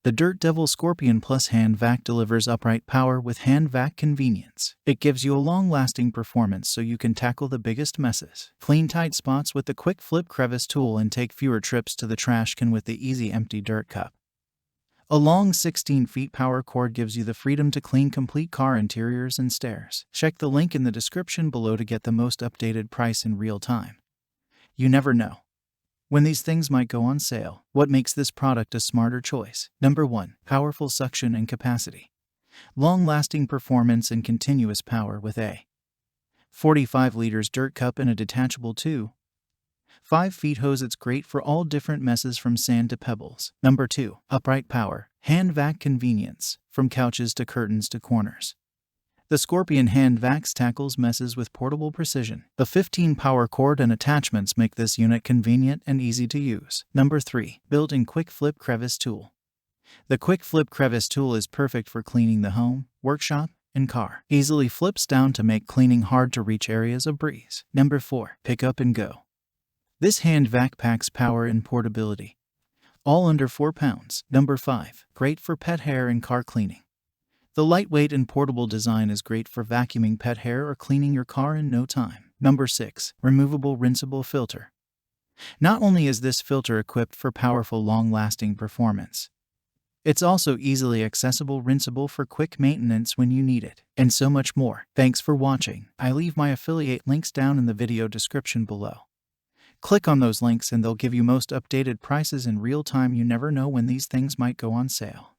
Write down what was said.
The Dirt Devil Scorpion Plus Hand Vac delivers upright power with Hand Vac Convenience. It gives you a long-lasting performance so you can tackle the biggest messes, clean tight spots with the QuickFlip Crevice Tool, and take fewer trips to the trash can with the easy empty dirt cup. A long 16 feet power cord gives you the freedom to clean complete car interiors and stairs. Check the link in the description below to get the most updated price in real time. You never know when these things might go on sale. What makes this product a smarter choice? Number 1. Powerful suction and capacity. Long-lasting performance and continuous power with a 45 liters dirt cup and a detachable 2.5 feet hose. It's great for all different messes from sand to pebbles. Number 2. Upright power. Hand Vac Convenience. From couches to curtains to corners, the Scorpion Hand Vacs tackles messes with portable precision. The 15 power cord and attachments make this unit convenient and easy to use. Number 3. Built-in QuickFlip Crevice Tool. The QuickFlip Crevice Tool is perfect for cleaning the home, workshop, and car. Easily flips down to make cleaning hard-to-reach areas a breeze. Number 4. Pick up and go. This hand vac packs power and portability, all under 4 pounds. Number 5. Great for pet hair and car cleaning. The lightweight and portable design is great for vacuuming pet hair or cleaning your car in no time. Number 6. Removable rinsable filter. Not only is this filter equipped for powerful long-lasting performance, it's also easily accessible, rinsable for quick maintenance when you need it, and so much more. Thanks for watching. I leave my affiliate links down in the video description below. Click on those links and they'll give you most updated prices in real time. You never know when these things might go on sale.